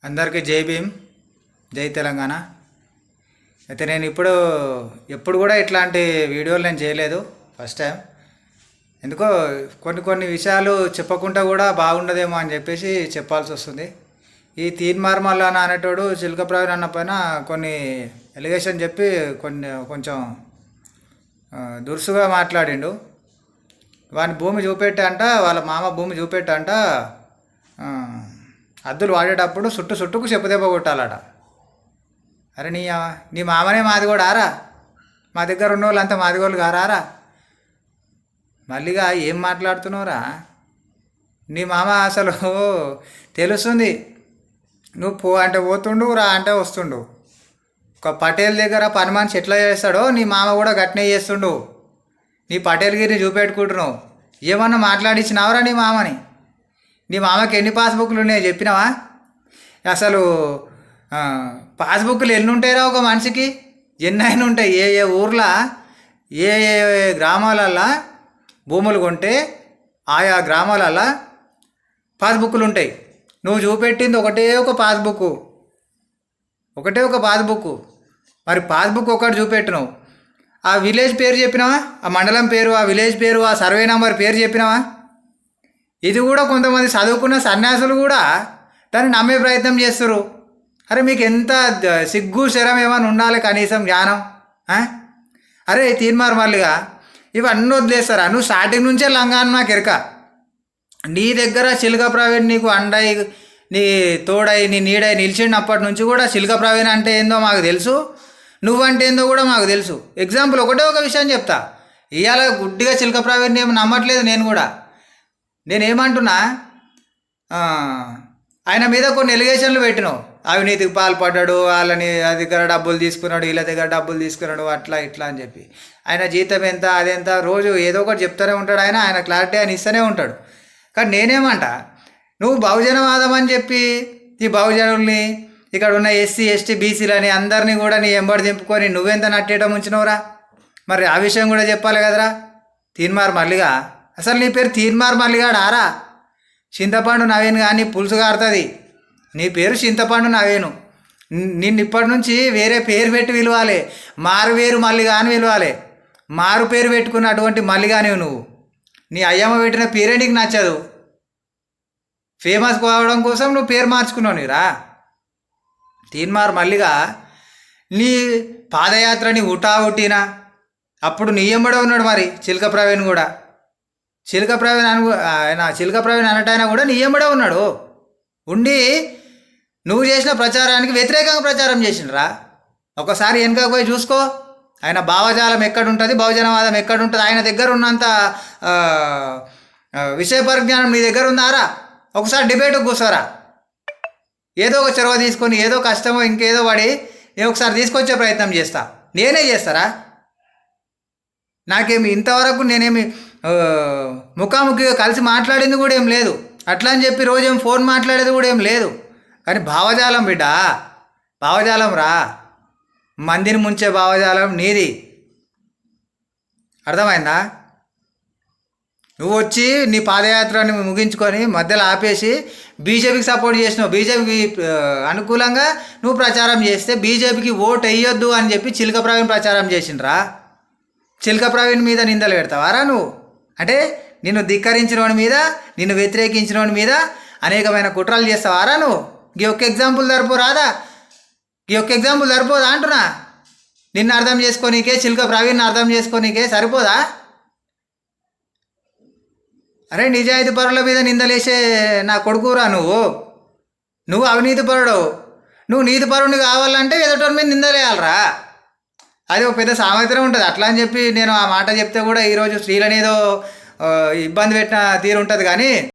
అందరికీ జై భీమ్, జై తెలంగాణ. అయితే నేను ఎప్పుడు కూడా ఇట్లాంటి వీడియోలు నేను చేయలేదు, ఫస్ట్ టైం. ఎందుకో కొన్ని విషయాలు చెప్పకుండా కూడా బాగుండదేమో అని చెప్పేసి చెప్పాల్సి వస్తుంది. ఈ తీన్మార్ మల్లన్న అనేటోడు చిలక ప్రవీణ్ అన్న పైన కొన్ని ఎలిగేషన్ చెప్పి కొంచెం దురుసుగా మాట్లాడిండు. వాని భూమి చూపెట్టంట, వాళ్ళ మామ భూమి చూపెట్టంట, అద్దులు వాడేటప్పుడు చుట్టుకు చెప్పుదెబ్బ కొట్టాలట. అరే నీ మామనే మాది కూడా ఆరా, మా దగ్గర ఉన్న వాళ్ళంతా మాదిగోళ్ళు గారా. మళ్ళీగా ఏం మాట్లాడుతున్నావురా? నీ మామ అసలు తెలుస్తుంది. నువ్వు పో అంటే పోతుండు, రా అంటే వస్తుండు. ఒక పటేల్ దగ్గర పని మనిషి ఎట్లా చేస్తాడో నీ మామ కూడా గట్నే చేస్తుండు. నీ పటేల్గిరిని చూపెట్టుకుంటున్నావు. ఏమన్నా మాట్లాడించినావురా నీ మామని? నీ మామకి ఎన్ని పాస్బుక్లు ఉన్నాయో చెప్పినావా? అసలు పాస్బుక్లు ఎన్ని ఉంటాయిరా ఒక మనిషికి? ఎన్నైనా ఉంటాయి. ఏ ఊర్లో ఏ గ్రామాలల్లో భూములు కొంటే ఆయా గ్రామాలల్లో పాస్బుక్లు ఉంటాయి. నువ్వు చూపెట్టింది ఒకటే ఒక పాస్బుక్. మరి పాస్బుక్ ఒకటి చూపెట్టినావు. ఆ విలేజ్ పేరు చెప్పినావా? ఆ మండలం పేరు, ఆ విలేజ్ పేరు, ఆ సర్వే నెంబర్ పేరు చెప్పినావా? ఇది కూడా కొంతమంది చదువుకున్న సన్యాసులు కూడా దాన్ని నమ్మే ప్రయత్నం చేస్తారు. అరే మీకు ఎంత సిగ్గు శరం ఏమైనా ఉండాలి, కనీసం జ్ఞానం. అరే తీన్మార్ మల్లిగా ఇవన్నీ వదిలేస్తారా? నువ్వు స్టార్టింగ్ నుంచే లంగాను నాకు ఎరక. నీ దగ్గర చిలక ప్రవీణ్ నీకు అండై, నీ తోడై, నీ నీడై నిలిచినప్పటి నుంచి కూడా చిలక ప్రవీణ్ అంటే ఏందో మాకు తెలుసు, నువ్వంటే ఏందో కూడా మాకు తెలుసు. ఎగ్జాంపుల్ ఒకటే ఒక విషయం చెప్తా. ఇవాళ గుడ్డిగా చిలక ప్రవీణ్ ఏమి నమ్మట్లేదు. నేనేమంటున్నా, ఆయన మీద కొన్ని ఎలిగేషన్లు పెట్టినావు. అవినీతికి పాల్పడ్డాడు, వాళ్ళని దగ్గర డబ్బులు తీసుకున్నాడు, వీళ్ళ దగ్గర డబ్బులు తీసుకున్నాడు, అట్లా ఇట్లా అని చెప్పి. ఆయన జీతం ఎంత, అదెంత, రోజు ఏదో ఒకటి చెప్తూనే ఉంటాడు. ఆయన క్లారిటీ ఆయన ఇస్తూనే ఉంటాడు. కానీ నేనేమంట, నువ్వు బహుజనవాదం అని చెప్పి ఈ బహుజనుల్ని, ఇక్కడ ఉన్న ఎస్సీ ఎస్టీ బీసీలని అందరినీ కూడా నీ ఎంబడి దింపుకొని నువ్వెంత నట్టేయడం ఉంచినవురా? మరి ఆ విషయం కూడా చెప్పాలి కదరా తీన్మార్ మల్లిగా. అసలు నీ పేరు తీన్మార్ మల్లిగాడు ఆరా? చింతపండు నవీన్ కానీ పులుసు కారుతుంది. నీ పేరు చింతపండు నవీను. నిన్ను ఇప్పటి నుంచి వేరే పేరు పెట్టి పిలవాలి. మారువేరు మల్లిగా అని పిలవాలి. మారు పేరు పెట్టుకున్నటువంటి మల్లిగానే నువ్వు. నీ అయ్యమ్మ పెట్టిన పేరే నీకు నచ్చదు. ఫేమస్ కావడం కోసం నువ్వు పేరు మార్చుకున్నావు నీరా. తీన్మార్ మల్లిగా నీ పాదయాత్రని ఉట్టినా అప్పుడు నీ ఎంబడే ఉన్నాడు. మరి చిలక ప్రవీణ్ కూడా, చిలక ప్రవీణ్ అనటైనా కూడా నీ ఎంబడే ఉన్నాడు. ఉండి నువ్వు చేసిన ప్రచారానికి వ్యతిరేకంగా ప్రచారం చేసిండ్రా. ఒకసారి వెనక పోయి చూసుకో. ఆయన భావజాలం ఎక్కడుంటుంది, బహుజనవాదం ఎక్కడుంటుంది, ఆయన దగ్గర ఉన్నంత విషయ పరిజ్ఞానం నీ దగ్గర ఉందారా? ఒకసారి డిబేట్కి కూర్చోరా. ఏదో ఒక చొరవ తీసుకొని, ఏదో కష్టమో ఇంకేదో పడి నేను ఒకసారి తీసుకొచ్చే ప్రయత్నం చేస్తా. నేనే చేస్తారా? నాకేమి ఇంతవరకు నేనేమి ముఖాముఖిగా కలిసి మాట్లాడింది కూడా ఏం లేదు. అట్లా అని చెప్పి రోజేం ఫోన్ మాట్లాడేది కూడా ఏం లేదు. కానీ భావజాలం బిడ్డ, భావజాలం రా. మందిని ముంచే భావజాలం నీది. అర్థమైందా? నువ్వు వచ్చి నీ పాదయాత్రని ముగించుకొని మధ్యలో ఆపేసి బీజేపీకి సపోర్ట్ చేసినావు. బీజేపీకి అనుకూలంగా నువ్వు ప్రచారం చేస్తే బీజేపీకి ఓటు వేయొద్దు అని చెప్పి చిలక ప్రవీణ్ ప్రచారం చేసిండ్రా. చిలక ప్రవీణ్ మీద నిందలు పెడతావారా నువ్వు? అంటే నిన్ను ధిక్కరించిన వాడి మీద, నిన్ను వ్యతిరేకించిన వాడి మీద అనేకమైన కుట్రలు చేస్తావారా నువ్వు? ఈ ఒక్క ఎగ్జాంపుల్ సరిపోదా అంటున్నా? నిన్ను అర్థం చేసుకోనీకే, చిలక ప్రవీణ్ అర్థం చేసుకోనీకే సరిపోదా? అరే నిజాయితీ పరుల మీద నిందలేసే నా కొడుకురా నువ్వు అవినీతి పరుడు. నువ్వు నీతి పరుడిని కావాలంటే ఎదుటి మీద నిందలేయాలరా. అది ఒక పెద్ద సామెతనే ఉంటుంది. అట్లా అని చెప్పి నేను ఆ మాట చెప్తే కూడా ఈరోజు స్త్రీలనేదో ఇబ్బంది పెట్టిన తీరు ఉంటుంది. కానీ